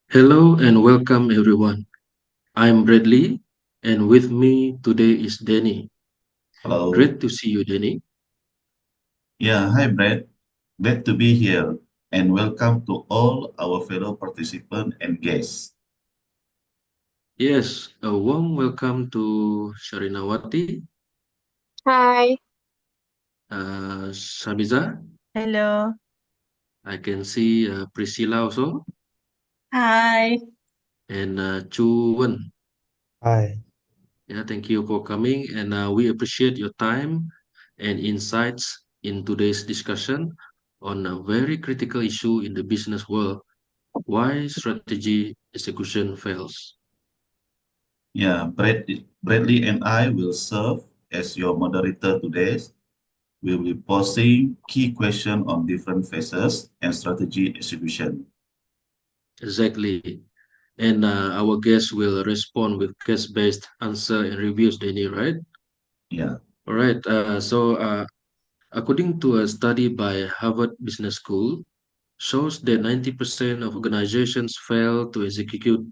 Hello and welcome everyone. I'm Bradley and with me today is Denny. Hello. Great to see you, Denny. Yeah, hi Brad. Glad to be here and welcome to all our fellow participants and guests. Yes, a warm welcome to Shahrinawati, Hi. Shamiza. Hello. I can see Priscilla also Hi. and Chu Wen. Hi. Yeah, thank you for coming and we appreciate your time and insights in today's discussion on a very critical issue in the business world, why strategy execution fails. Bradley and I will serve as your moderator today. We'll be posing key questions on different phases and strategy execution. Exactly. And our guests will respond with case-based answer and reviews, Danny, right? Yeah, All right. According to a study by Harvard Business School, shows that 90% of organizations fail to execute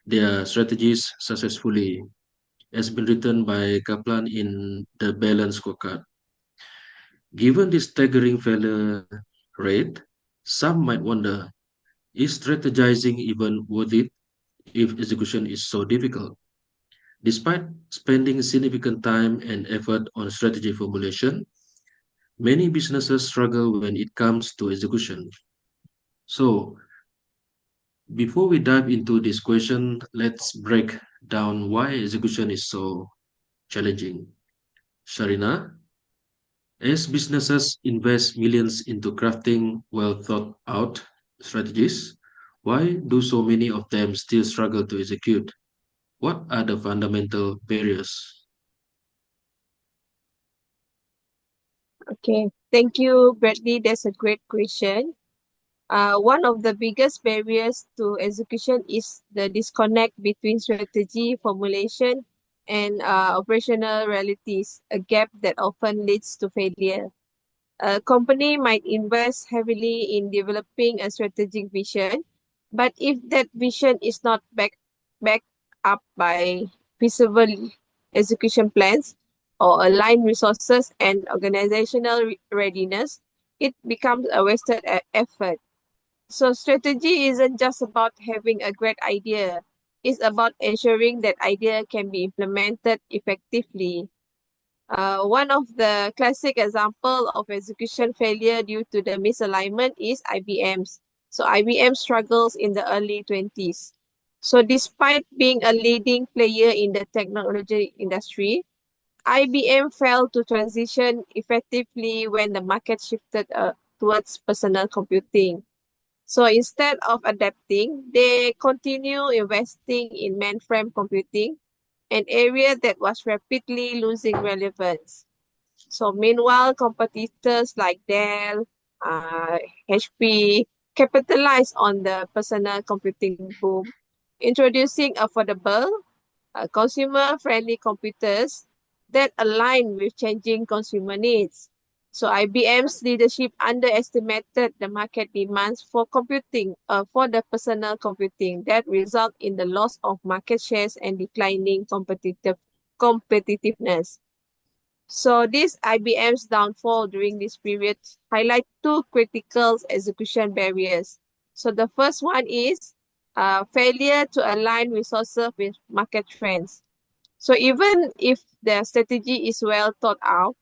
their strategies successfully, as been written by Kaplan in the Balance Scorecard. Given this staggering failure rate, some might wonder, is strategizing even worth it if execution is so difficult? Despite spending significant time and effort on strategy formulation, many businesses struggle when it comes to execution. So, before we dive into this question, let's break down why execution is so challenging. Sharina, as businesses invest millions into crafting well thought out strategies, why do so many of them still struggle to execute? What are the fundamental barriers? Okay. Thank you, Bradley. That's a great question. One of the biggest barriers to execution is the disconnect between strategy formulation and operational realities, a gap that often leads to failure. A company might invest heavily in developing a strategic vision, but if that vision is not backed up by feasible execution plans or aligned resources and organizational readiness, it becomes a wasted effort. So strategy isn't just about having a great idea. It's about ensuring that idea can be implemented effectively. One of the classic example of execution failure due to the misalignment is IBM's. So IBM struggles in the early 20s. So despite being a leading player in the technology industry, IBM failed to transition effectively when the market shifted towards personal computing. So instead of adapting, they continue investing in mainframe computing, an area that was rapidly losing relevance. So meanwhile, competitors like Dell, HP capitalized on the personal computing boom, introducing affordable, consumer-friendly computers that align with changing consumer needs. So IBM's leadership underestimated the market demands for computing, for the personal computing that result in the loss of market shares and declining competitiveness. So this IBM's downfall during this period highlight two critical execution barriers. So the first one is failure to align resources with market trends. So even if the strategy is well thought out,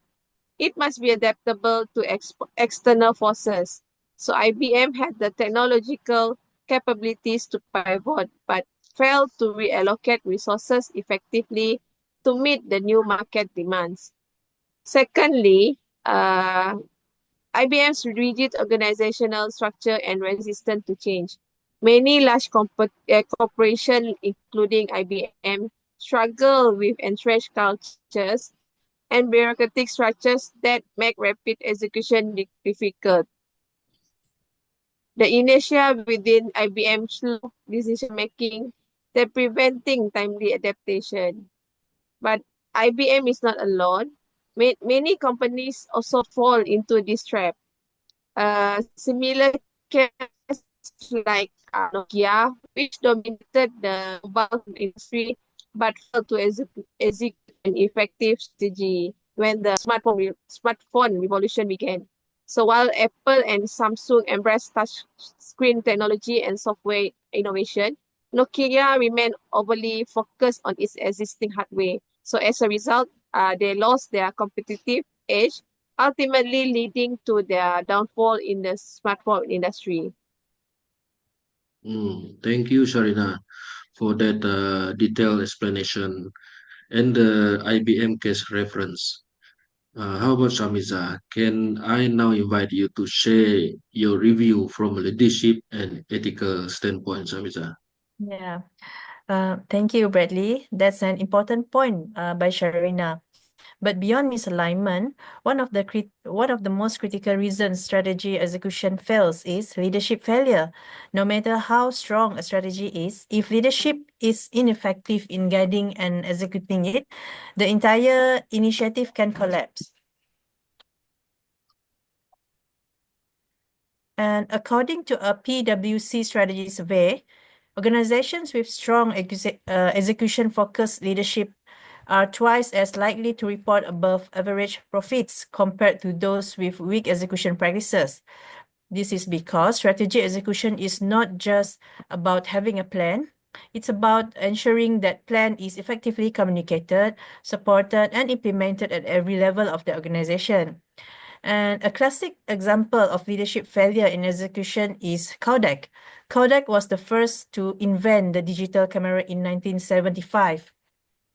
it must be adaptable to external forces. So IBM had the technological capabilities to pivot, but failed to reallocate resources effectively to meet the new market demands. Secondly, IBM's rigid organizational structure and resistant to change. Many large corporations, including IBM, struggle with entrenched cultures and bureaucratic structures that make rapid execution difficult. The inertia within IBM slow decision making that preventing timely adaptation. But IBM is not alone. Many companies also fall into this trap. Similar cases like Nokia, which dominated the mobile phone industry but failed to execute an effective strategy when the smartphone revolution began. So while Apple and Samsung embraced touch screen technology and software innovation, Nokia remained overly focused on its existing hardware. So as a result, they lost their competitive edge, ultimately leading to their downfall in the smartphone industry. Thank you, Sharina, for that detailed explanation and the IBM case reference. How about Shamiza? Can I now invite you to share your review from a leadership and ethical standpoint, Shamiza? Yeah. Thank you, Bradley. That's an important point by Sharina. But beyond misalignment, one of the most critical reasons strategy execution fails is leadership failure. No matter how strong a strategy is, if leadership is ineffective in guiding and executing it, the entire initiative can collapse. And according to a PwC strategy survey, organizations with strong execution-focused leadership are twice as likely to report above average profits compared to those with weak execution practices. This is because strategy execution is not just about having a plan. It's about ensuring that plan is effectively communicated, supported, and implemented at every level of the organization. And a classic example of leadership failure in execution is Kodak. Kodak was the first to invent the digital camera in 1975.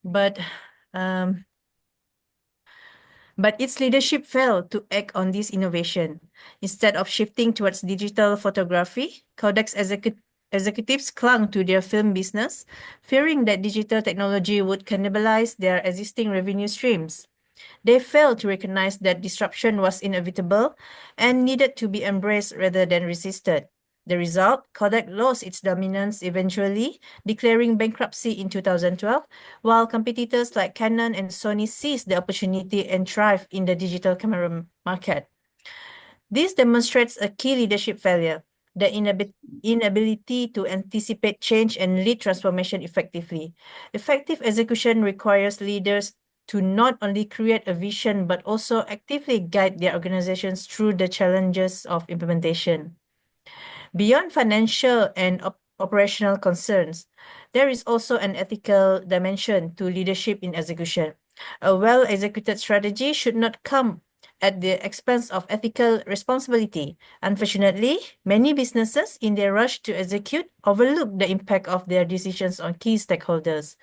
But um, but its leadership failed to act on this innovation. Instead of shifting towards digital photography, Kodak's executives clung to their film business, fearing that digital technology would cannibalize their existing revenue streams. They failed to recognize that disruption was inevitable and needed to be embraced rather than resisted. The result, Kodak lost its dominance eventually, declaring bankruptcy in 2012, while competitors like Canon and Sony seized the opportunity and thrived in the digital camera market. This demonstrates a key leadership failure, the inability to anticipate change and lead transformation effectively. Effective execution requires leaders to not only create a vision but also actively guide their organizations through the challenges of implementation. Beyond financial and operational concerns, there is also an ethical dimension to leadership in execution. A well-executed strategy should not come at the expense of ethical responsibility. Unfortunately, many businesses, in their rush to execute, overlook the impact of their decisions on key stakeholders.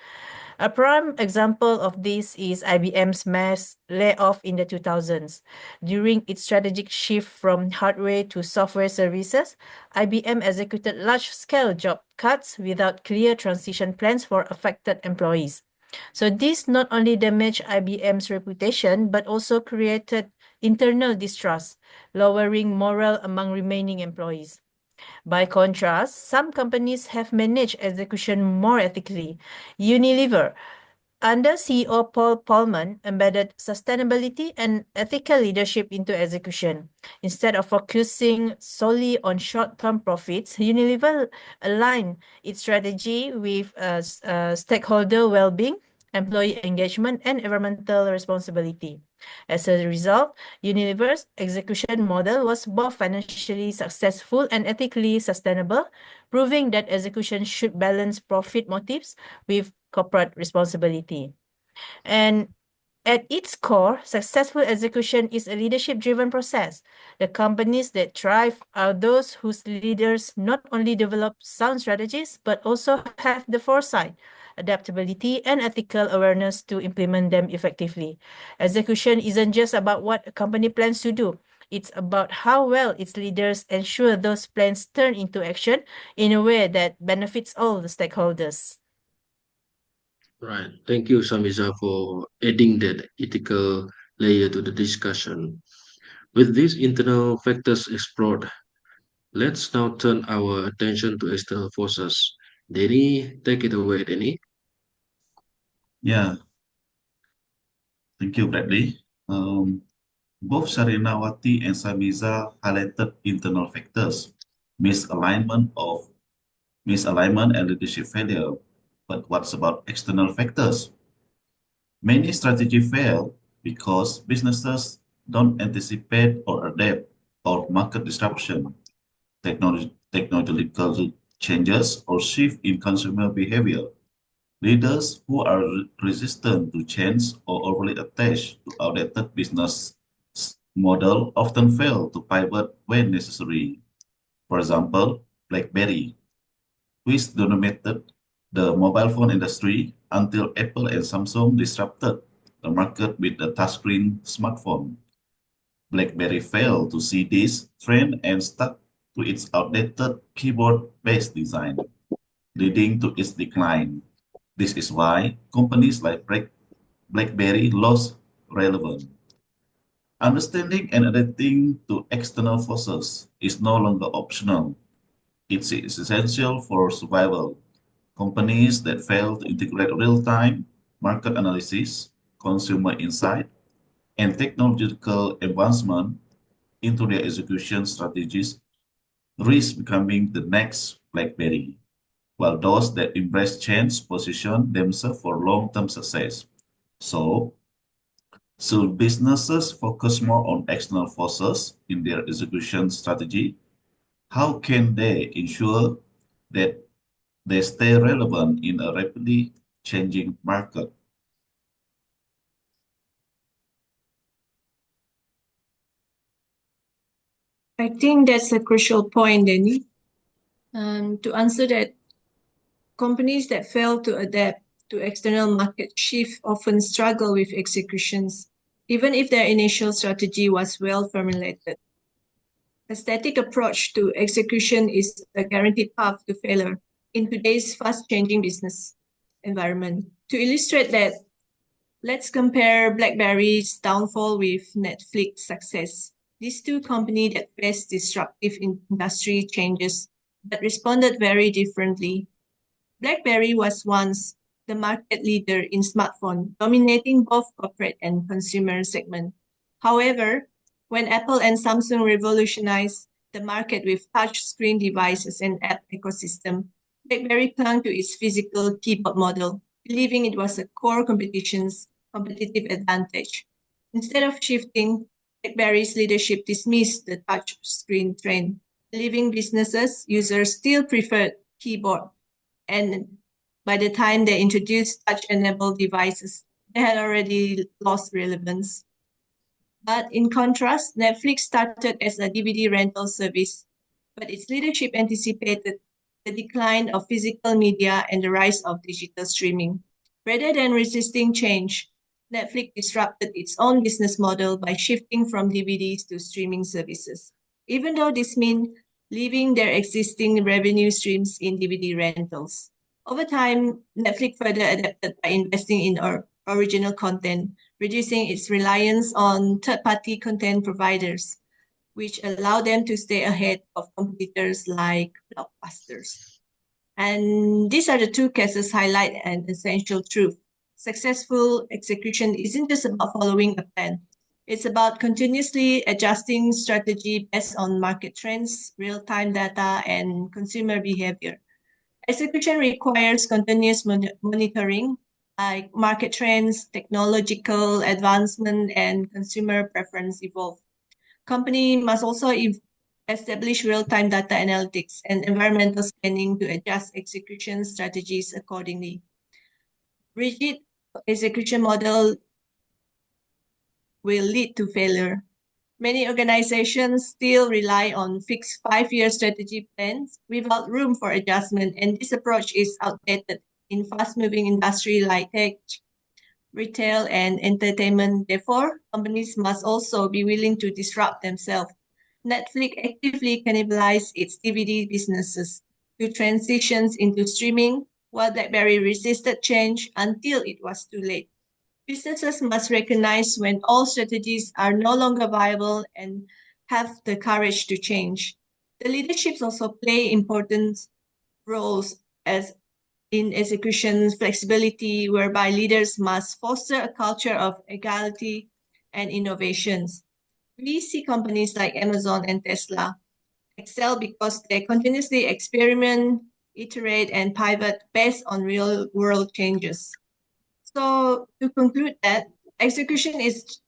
A prime example of this is IBM's mass layoff in the 2000s. During its strategic shift from hardware to software services, IBM executed large-scale job cuts without clear transition plans for affected employees. So this not only damaged IBM's reputation, but also created internal distrust, lowering morale among remaining employees. By contrast, some companies have managed execution more ethically. Unilever, under CEO Paul Polman, embedded sustainability and ethical leadership into execution. Instead of focusing solely on short-term profits, Unilever aligned its strategy with stakeholder well-being, employee engagement, and environmental responsibility. As a result, Unilever's execution model was both financially successful and ethically sustainable, proving that execution should balance profit motives with corporate responsibility. And at its core, successful execution is a leadership-driven process. The companies that thrive are those whose leaders not only develop sound strategies, but also have the foresight, adaptability, and ethical awareness to implement them effectively. Execution isn't just about what a company plans to do. It's about how well its leaders ensure those plans turn into action in a way that benefits all the stakeholders. Right. Thank you, Shamiza, for adding that ethical layer to the discussion. With these internal factors explored, let's now turn our attention to external forces. Denny, take it away, Denny. Yeah, thank you, Bradley. Both Shahrinawati and Shamiza highlighted internal factors, misalignment of misalignment, and leadership failure. But what's about external factors? Many strategies fail because businesses don't anticipate or adapt or market disruption, technological changes, or shift in consumer behavior. Leaders who are resistant to change or overly attached to outdated business model often fail to pivot when necessary. For example, BlackBerry, which dominated the mobile phone industry until Apple and Samsung disrupted the market with the touchscreen smartphone. BlackBerry failed to see this trend and stuck to its outdated keyboard-based design, leading to its decline. This is why companies like BlackBerry lost relevance. Understanding and adapting to external forces is no longer optional. It is essential for survival. Companies that fail to integrate real-time market analysis, consumer insight, and technological advancement into their execution strategies risk becoming the next BlackBerry, while those that embrace change position themselves for long-term success. So, should businesses focus more on external forces in their execution strategy? How can they ensure that they stay relevant in a rapidly changing market? I think that's a crucial point, Denny. To answer that, companies that fail to adapt to external market shift often struggle with executions, even if their initial strategy was well formulated. A static approach to execution is a guaranteed path to failure in today's fast-changing business environment. To illustrate that, let's compare BlackBerry's downfall with Netflix's success. These two companies that faced disruptive industry changes but responded very differently. BlackBerry was once the market leader in smartphone, dominating both corporate and consumer segment. However, when Apple and Samsung revolutionized the market with touchscreen devices and app ecosystem, BlackBerry clung to its physical keyboard model, believing it was a core competitive advantage. Instead of shifting, BlackBerry's leadership dismissed the touchscreen trend, believing businesses users still preferred keyboard, and by the time they introduced touch-enabled devices, they had already lost relevance. But in contrast, Netflix started as a DVD rental service, but its leadership anticipated the decline of physical media and the rise of digital streaming. Rather than resisting change, Netflix disrupted its own business model by shifting from DVDs to streaming services, even though this meant leaving their existing revenue streams in DVD rentals. Over time, Netflix further adapted by investing in original content, reducing its reliance on third-party content providers, which allow them to stay ahead of competitors like blockbusters. And these are the two cases highlight an essential truth. Successful execution isn't just about following a plan. It's about continuously adjusting strategy based on market trends, real-time data, and consumer behavior. Execution requires continuous monitoring, like market trends, technological advancement, and consumer preference evolve. Company must also establish real-time data analytics and environmental scanning to adjust execution strategies accordingly. Rigid execution model will lead to failure. Many organizations still rely on fixed 5-year strategy plans without room for adjustment, and this approach is outdated in fast-moving industry like tech, retail, and entertainment. Therefore, companies must also be willing to disrupt themselves. Netflix actively cannibalized its DVD businesses to transitions into streaming, while BlackBerry resisted change until it was too late. Businesses must recognize when all strategies are no longer viable and have the courage to change. The leaderships also play important roles as in execution flexibility, whereby leaders must foster a culture of equality and innovations. We see companies like Amazon and Tesla excel because they continuously experiment, iterate, and pivot based on real-world changes. So to conclude that, execution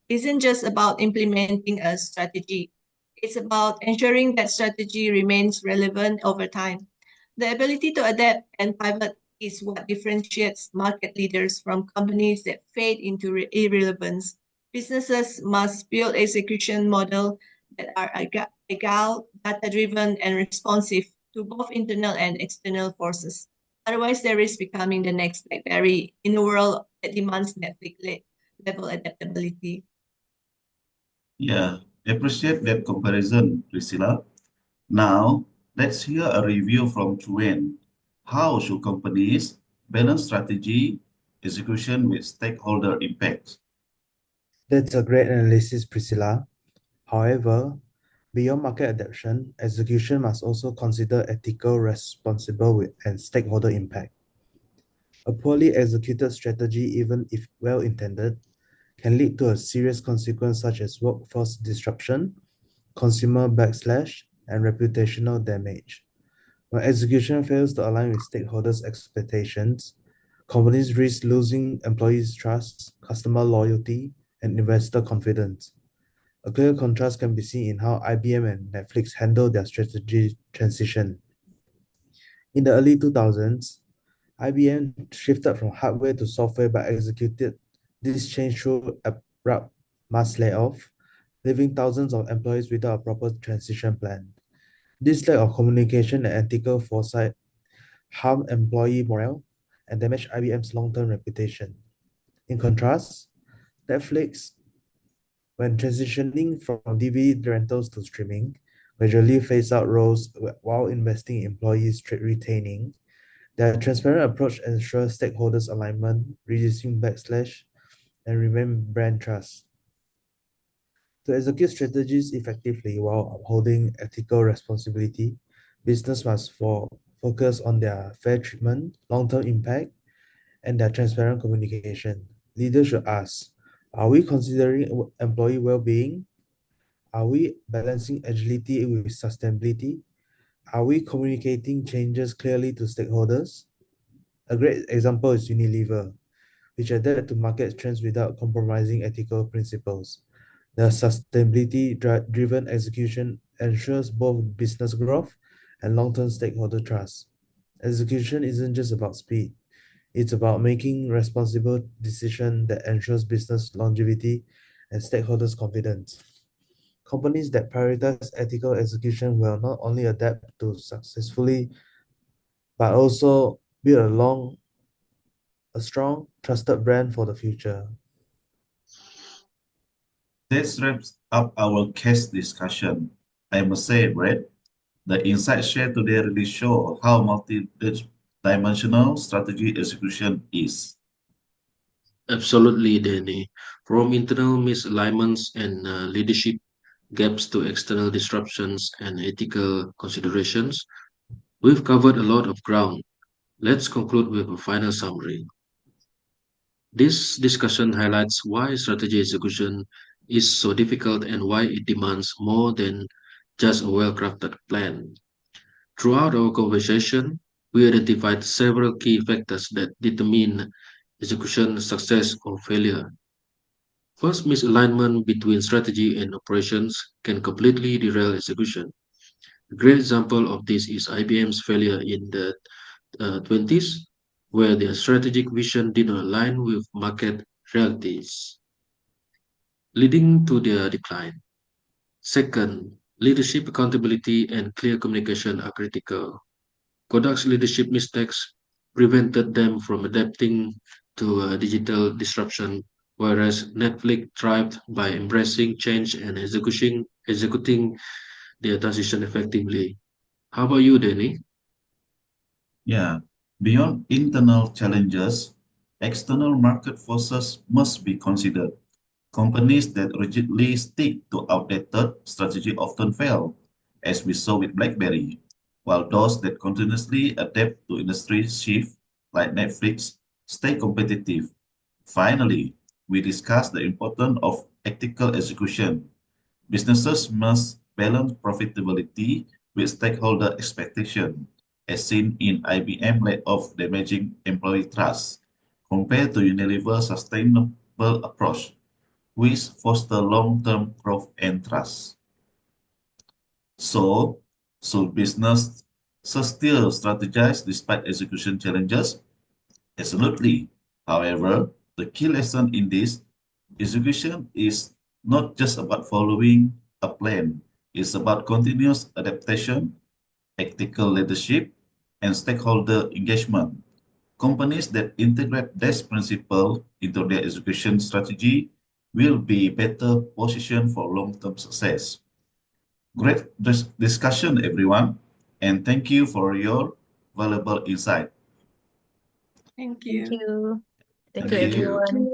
isn't just about implementing a strategy. It's about ensuring that strategy remains relevant over time. The ability to adapt and pivot is what differentiates market leaders from companies that fade into irrelevance. Businesses must build execution models that are agile, data-driven, and responsive to both internal and external forces. Otherwise, they risk becoming the next BlackBerry in a world that demands Netflix level adaptability. Yeah, appreciate that comparison, Priscilla. Now, let's hear a review from Chu Wen. How should companies balance strategy execution with stakeholder impact? That's a great analysis, Priscilla. However, beyond market adoption, execution must also consider ethical, responsible, and stakeholder impact. A poorly executed strategy, even if well intended, can lead to a serious consequence such as workforce disruption, consumer backslash, and reputational damage. When execution fails to align with stakeholders' expectations, companies risk losing employees' trust, customer loyalty, and investor confidence. A clear contrast can be seen in how IBM and Netflix handled their strategy transition. In the early 2000s, IBM shifted from hardware to software but executed this change through abrupt mass layoff, leaving thousands of employees without a proper transition plan. This lack of communication and ethical foresight harmed employee morale and damaged IBM's long-term reputation. In contrast, Netflix, when transitioning from DVD rentals to streaming, gradually phased out roles while investing in employees' retaining. Their transparent approach ensures stakeholders' alignment, reducing backslash, and remain brand trust. To execute strategies effectively while upholding ethical responsibility, business must focus on their fair treatment, long-term impact, and their transparent communication. Leaders should ask, are we considering employee well-being? Are we balancing agility with sustainability? Are we communicating changes clearly to stakeholders? A great example is Unilever, which adapted to market trends without compromising ethical principles. The sustainability-driven execution ensures both business growth and long-term stakeholder trust. Execution isn't just about speed. It's about making responsible decisions that ensures business longevity and stakeholders' confidence. Companies that prioritize ethical execution will not only adapt to successfully, but also build a strong, trusted brand for the future. That wraps up our case discussion. I must say, Brad, the insights shared today really show how multi-dimensional strategy execution is. Absolutely, Danny. From internal misalignments and leadership gaps to external disruptions and ethical considerations, we've covered a lot of ground. Let's conclude with a final summary. This discussion highlights why strategy execution is so difficult and why it demands more than just a well crafted plan. Throughout our conversation, we identified several key factors that determine execution success or failure. First, misalignment between strategy and operations can completely derail execution. A great example of this is IBM's failure in the 20s, where their strategic vision did not align with market realities, leading to their decline. Second, leadership accountability and clear communication are critical. Kodak's leadership mistakes prevented them from adapting to digital disruption, whereas Netflix thrived by embracing change and executing their transition effectively. How about you, Danny? Yeah, beyond internal challenges, external market forces must be considered. Companies that rigidly stick to outdated strategy often fail, as we saw with BlackBerry, while those that continuously adapt to industry shift, like Netflix, stay competitive. Finally, we discussed the importance of ethical execution. Businesses must balance profitability with stakeholder expectation, as seen in IBM layoff damaging employee trust, compared to Unilever's sustainable approach, which foster long-term growth and trust. So, should business still strategize despite execution challenges? Absolutely. However, the key lesson in this execution is not just about following a plan. It's about continuous adaptation, ethical leadership, and stakeholder engagement. Companies that integrate these principles into their execution strategy will be better positioned for long-term success. Great discussion, everyone, and thank you for your valuable insight. Thank Thank you. you. Thank Thank you, you. everyone.